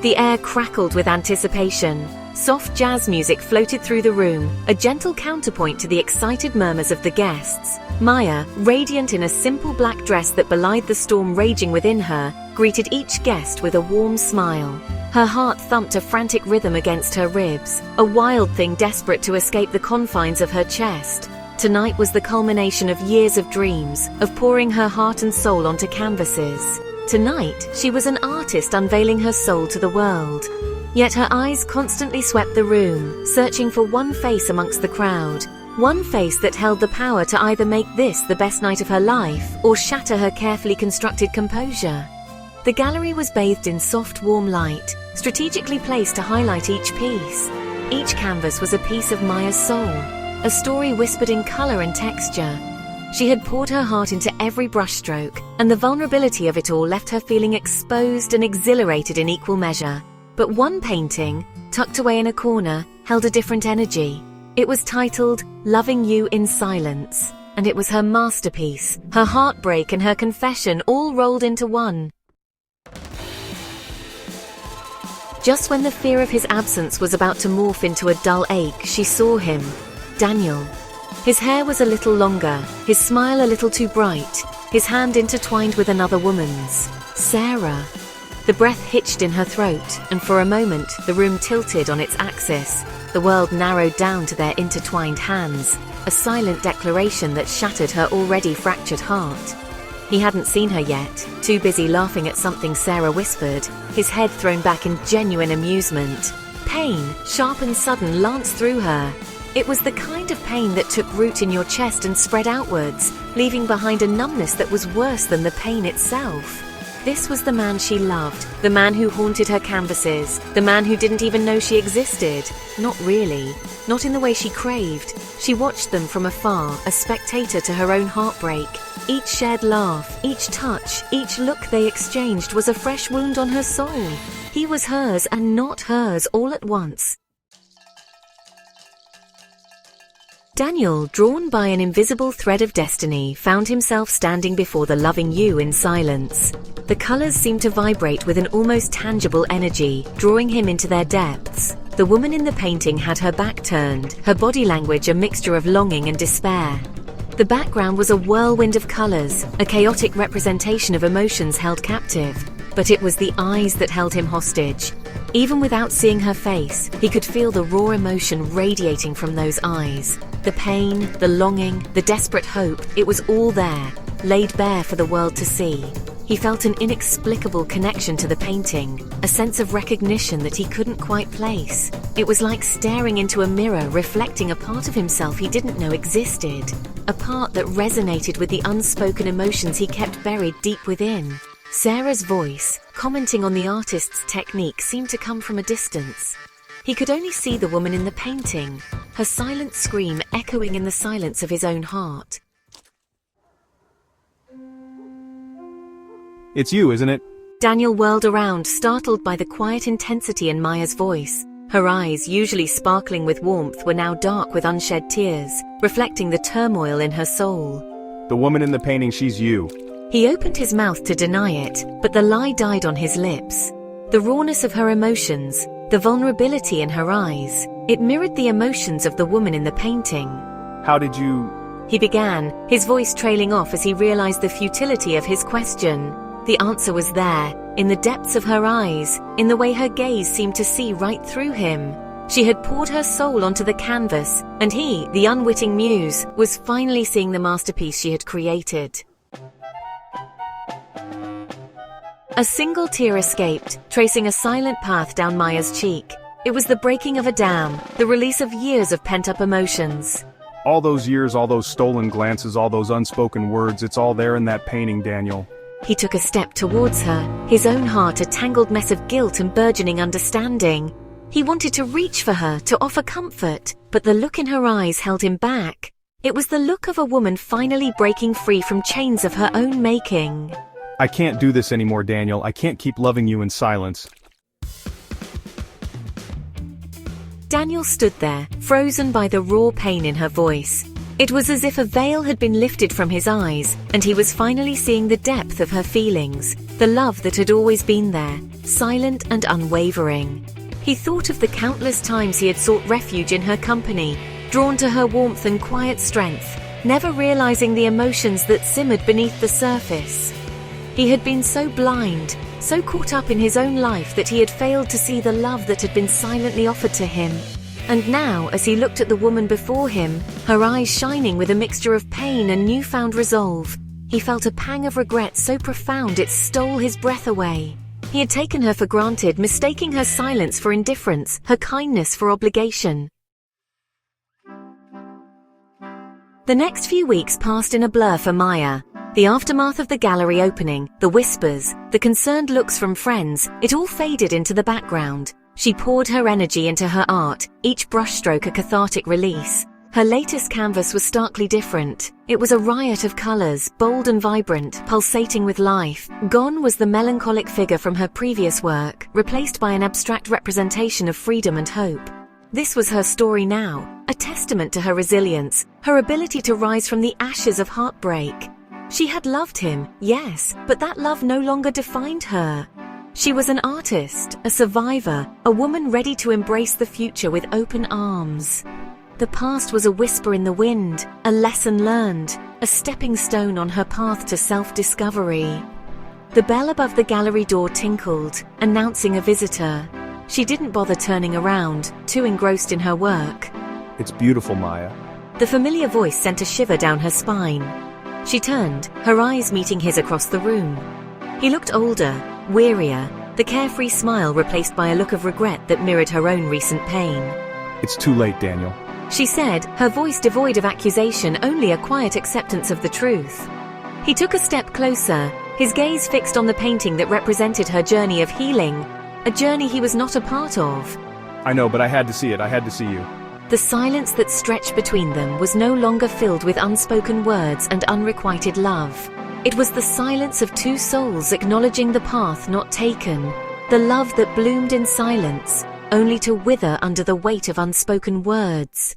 The air crackled with anticipation. Soft jazz music floated through the room, a gentle counterpoint to the excited murmurs of the guests. Maya, radiant in a simple black dress that belied the storm raging within her, greeted each guest with a warm smile. Her heart thumped a frantic rhythm against her ribs, a wild thing desperate to escape the confines of her chest. Tonight was the culmination of years of dreams, of pouring her heart and soul onto canvases. Tonight, she was an artist unveiling her soul to the world. Yet her eyes constantly swept the room, searching for one face amongst the crowd. One face that held the power to either make this the best night of her life or shatter her carefully constructed composure. The gallery was bathed in soft, warm light, strategically placed to highlight each piece. Each canvas was a piece of Maya's soul, a story whispered in color and texture. She had poured her heart into every brushstroke, and the vulnerability of it all left her feeling exposed and exhilarated in equal measure. But one painting, tucked away in a corner, held a different energy. It was titled, "Loving You in Silence," and it was her masterpiece, her heartbreak and her confession all rolled into one. Just when the fear of his absence was about to morph into a dull ache, she saw him, Daniel. His hair was a little longer, his smile a little too bright, his hand intertwined with another woman's, Sarah. The breath hitched in her throat, and for a moment the room tilted on its axis. The world narrowed down to their intertwined hands, a silent declaration that shattered her already fractured heart. He hadn't seen her yet, too busy laughing at something Sarah whispered, his head thrown back in genuine amusement. Pain, sharp and sudden, lanced through her. It was the kind of pain that took root in your chest and spread outwards, leaving behind a numbness that was worse than the pain itself. This was the man she loved, the man who haunted her canvases, the man who didn't even know she existed. Not really. Not in the way she craved. She watched them from afar, a spectator to her own heartbreak. Each shared laugh, each touch, each look they exchanged was a fresh wound on her soul. He was hers and not hers all at once. Daniel, drawn by an invisible thread of destiny, found himself standing before the loving you in silence. The colors seemed to vibrate with an almost tangible energy, drawing him into their depths. The woman in the painting had her back turned, her body language a mixture of longing and despair. The background was a whirlwind of colors, a chaotic representation of emotions held captive. But it was the eyes that held him hostage. Even without seeing her face, he could feel the raw emotion radiating from those eyes. The pain, the longing, the desperate hope, it was all there, laid bare for the world to see. He felt an inexplicable connection to the painting, a sense of recognition that he couldn't quite place. It was like staring into a mirror reflecting a part of himself he didn't know existed, a part that resonated with the unspoken emotions he kept buried deep within. Sarah's voice, commenting on the artist's technique, seemed to come from a distance. He could only see the woman in the painting, her silent scream echoing in the silence of his own heart. It's you, isn't it? Daniel whirled around, startled by the quiet intensity in Maya's voice. Her eyes, usually sparkling with warmth, were now dark with unshed tears, reflecting the turmoil in her soul. The woman in the painting, she's you. He opened his mouth to deny it, but the lie died on his lips. The rawness of her emotions, the vulnerability in her eyes, it mirrored the emotions of the woman in the painting. How did you... He began, his voice trailing off as he realized the futility of his question. The answer was there, in the depths of her eyes, in the way her gaze seemed to see right through him. She had poured her soul onto the canvas, and he, the unwitting muse, was finally seeing the masterpiece she had created. A single tear escaped, tracing a silent path down Maya's cheek. It was the breaking of a dam, the release of years of pent-up emotions. All those years, all those stolen glances, all those unspoken words, it's all there in that painting, Daniel. He took a step towards her, his own heart a tangled mess of guilt and burgeoning understanding. He wanted to reach for her, to offer comfort, but the look in her eyes held him back. It was the look of a woman finally breaking free from chains of her own making. I can't do this anymore, Daniel. I can't keep loving you in silence. Daniel stood there, frozen by the raw pain in her voice. It was as if a veil had been lifted from his eyes, and he was finally seeing the depth of her feelings, the love that had always been there, silent and unwavering. He thought of the countless times he had sought refuge in her company, drawn to her warmth and quiet strength, never realizing the emotions that simmered beneath the surface. He had been so blind, so caught up in his own life that he had failed to see the love that had been silently offered to him. And now, as he looked at the woman before him, her eyes shining with a mixture of pain and newfound resolve, he felt a pang of regret so profound it stole his breath away. He had taken her for granted, mistaking her silence for indifference, her kindness for obligation. The next few weeks passed in a blur for Maya. The aftermath of the gallery opening, the whispers, the concerned looks from friends, it all faded into the background. She poured her energy into her art, each brushstroke a cathartic release. Her latest canvas was starkly different. It was a riot of colors, bold and vibrant, pulsating with life. Gone was the melancholic figure from her previous work, replaced by an abstract representation of freedom and hope. This was her story now, a testament to her resilience, her ability to rise from the ashes of heartbreak. She had loved him, yes, but that love no longer defined her. She was an artist, a survivor, a woman ready to embrace the future with open arms. The past was a whisper in the wind, a lesson learned, a stepping stone on her path to self-discovery. The bell above the gallery door tinkled, announcing a visitor. She didn't bother turning around, too engrossed in her work. It's beautiful, Maya. The familiar voice sent a shiver down her spine. She turned, her eyes meeting his across the room. He looked older, wearier, the carefree smile replaced by a look of regret that mirrored her own recent pain. It's too late, Daniel. She said, her voice devoid of accusation, only a quiet acceptance of the truth. He took a step closer, his gaze fixed on the painting that represented her journey of healing, a journey he was not a part of. I know, but I had to see it. I had to see you. The silence that stretched between them was no longer filled with unspoken words and unrequited love. It was the silence of two souls acknowledging the path not taken, the love that bloomed in silence, only to wither under the weight of unspoken words.